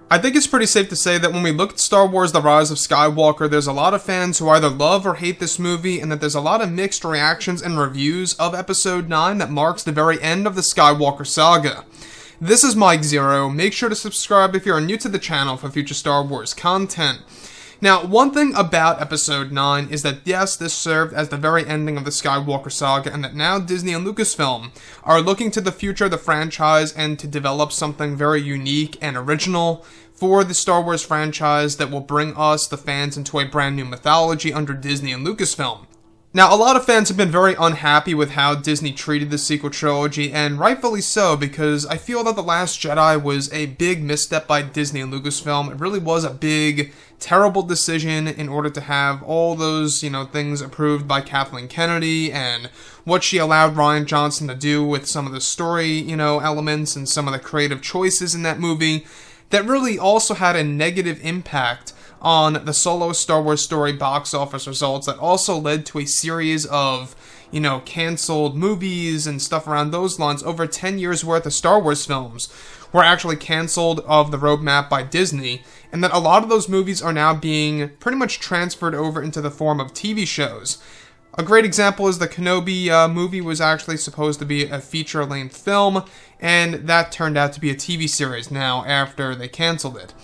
I think it's pretty safe to say that when we look at Star Wars The Rise of Skywalker, there's a lot of fans who either love or hate this movie, and that there's a lot of mixed reactions and reviews of Episode 9 that marks the very end of the Skywalker saga. This is Mike Zero. Make sure to subscribe if you're new to the channel for future Star Wars content. Now, one thing about Episode 9 is that yes, this served as the very ending of the Skywalker saga, and that now Disney and Lucasfilm are looking to the future of the franchise and to develop something very unique and original for the Star Wars franchise that will bring us, the fans, into a brand new mythology under Disney and Lucasfilm. Now, a lot of fans have been very unhappy with how Disney treated the sequel trilogy, and rightfully so, because I feel that The Last Jedi was a big misstep by Disney and Lucasfilm. It really was a big, terrible decision in order to have all those, things approved by Kathleen Kennedy, and what she allowed Rian Johnson to do with some of the story, elements and some of the creative choices in that movie that really also had a negative impact on the solo Star Wars story box office results that also led to a series of, canceled movies and stuff around those lines. Over 10 years worth of Star Wars films were actually canceled off the roadmap by Disney, and that a lot of those movies are now being pretty much transferred over into the form of TV shows. A great example is the Kenobi movie was actually supposed to be a feature-length film, and that turned out to be a TV series now after they canceled it.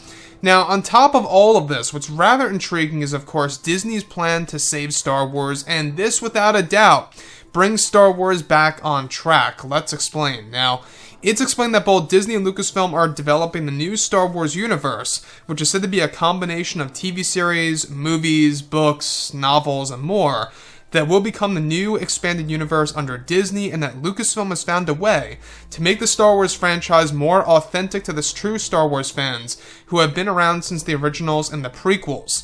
Now, on top of all of this, what's rather intriguing is, of course, Disney's plan to save Star Wars, and this, without a doubt, brings Star Wars back on track. Let's explain. Now, it's explained that both Disney and Lucasfilm are developing the new Star Wars universe, which is said to be a combination of TV series, movies, books, novels, and more, that will become the new expanded universe under Disney, and that Lucasfilm has found a way to make the Star Wars franchise more authentic to the true Star Wars fans who have been around since the originals and the prequels.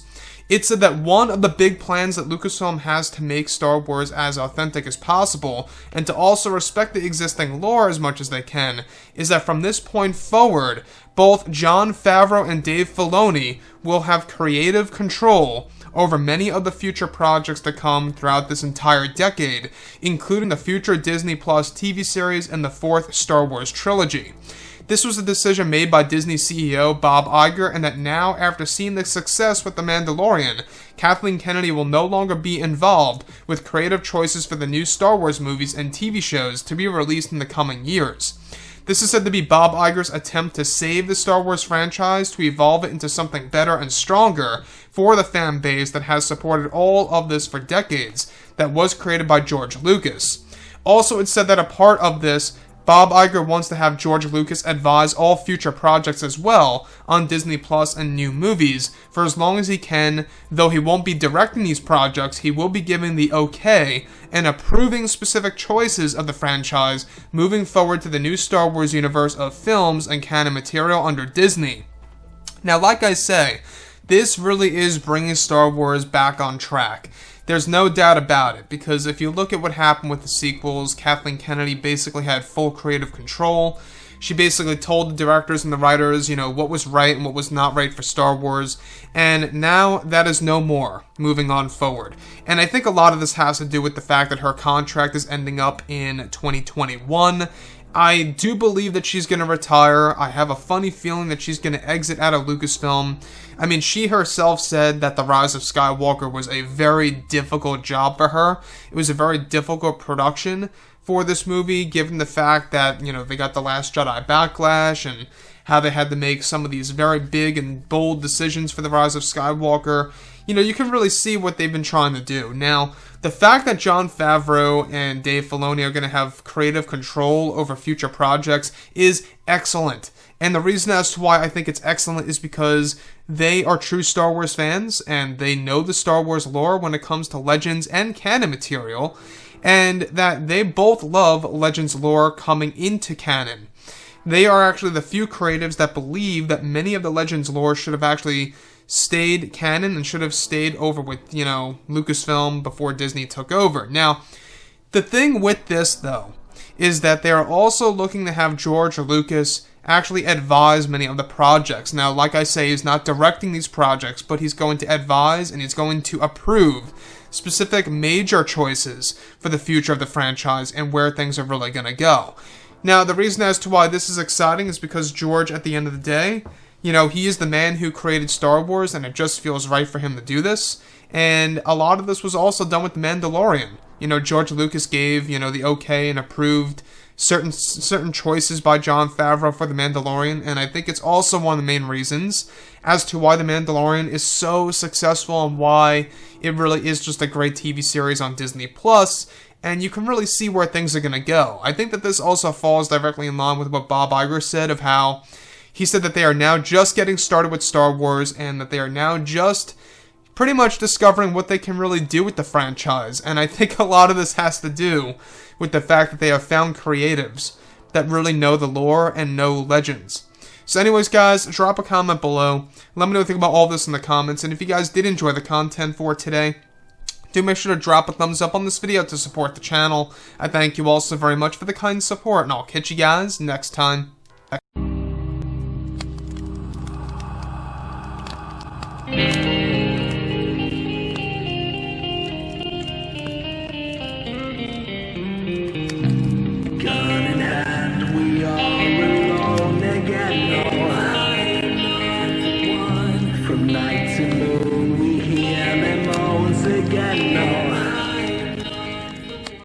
It's said that one of the big plans that Lucasfilm has to make Star Wars as authentic as possible, and to also respect the existing lore as much as they can, is that from this point forward, both Jon Favreau and Dave Filoni will have creative control over many of the future projects to come throughout this entire decade, including the future Disney Plus TV series and the fourth Star Wars trilogy. This was a decision made by Disney CEO Bob Iger, and that now, after seeing the success with The Mandalorian, Kathleen Kennedy will no longer be involved with creative choices for the new Star Wars movies and TV shows to be released in the coming years. This is said to be Bob Iger's attempt to save the Star Wars franchise, to evolve it into something better and stronger for the fan base that has supported all of this for decades, that was created by George Lucas. Also, it's said that a part of this, Bob Iger wants to have George Lucas advise all future projects as well on Disney Plus and new movies for as long as he can. Though he won't be directing these projects, he will be giving the okay and approving specific choices of the franchise moving forward to the new Star Wars universe of films and canon material under Disney. Now, like I say, this really is bringing Star Wars back on track. There's no doubt about it, because if you look at what happened with the sequels, Kathleen Kennedy basically had full creative control. She basically told the directors and the writers, what was right and what was not right for Star Wars, and now that is no more, moving on forward. And I think a lot of this has to do with the fact that her contract is ending up in 2021. I do believe that she's going to retire. I have a funny feeling that she's going to exit out of Lucasfilm. I mean, she herself said that The Rise of Skywalker was a very difficult job for her. It was a very difficult production for this movie, given the fact that, they got The Last Jedi backlash and how they had to make some of these very big and bold decisions for The Rise of Skywalker. You can really see what they've been trying to do. Now, the fact that Jon Favreau and Dave Filoni are going to have creative control over future projects is excellent. And the reason as to why I think it's excellent is because they are true Star Wars fans, and they know the Star Wars lore when it comes to Legends and canon material, and that they both love Legends lore coming into canon. They are actually the few creatives that believe that many of the Legends lore should have actually stayed canon and should have stayed over with, Lucasfilm before Disney took over. Now, the thing with this, though, is that they are also looking to have George Lucas actually advise many of the projects. Now, like I say, he's not directing these projects, but he's going to advise and he's going to approve specific major choices for the future of the franchise and where things are really going to go. Now, the reason as to why this is exciting is because George, at the end of the day, You know, he is the man who created Star Wars, and it just feels right for him to do this. And a lot of this was also done with The Mandalorian. You know, George Lucas gave, you know, the okay and approved certain choices by Jon Favreau for The Mandalorian, and I think it's also one of the main reasons as to why The Mandalorian is so successful and why it really is just a great TV series on Disney Plus, and you can really see where things are going to go. I think that this also falls directly in line with what Bob Iger said of how he said that they are now just getting started with Star Wars and that they are now just pretty much discovering what they can really do with the franchise. And I think a lot of this has to do with the fact that they have found creatives that really know the lore and know legends. So anyways, guys, drop a comment below. Let me know what you think about all this in the comments. And if you guys did enjoy the content for today, do make sure to drop a thumbs up on this video to support the channel. I thank you all so very much for the kind support, and I'll catch you guys next time. From night to morning.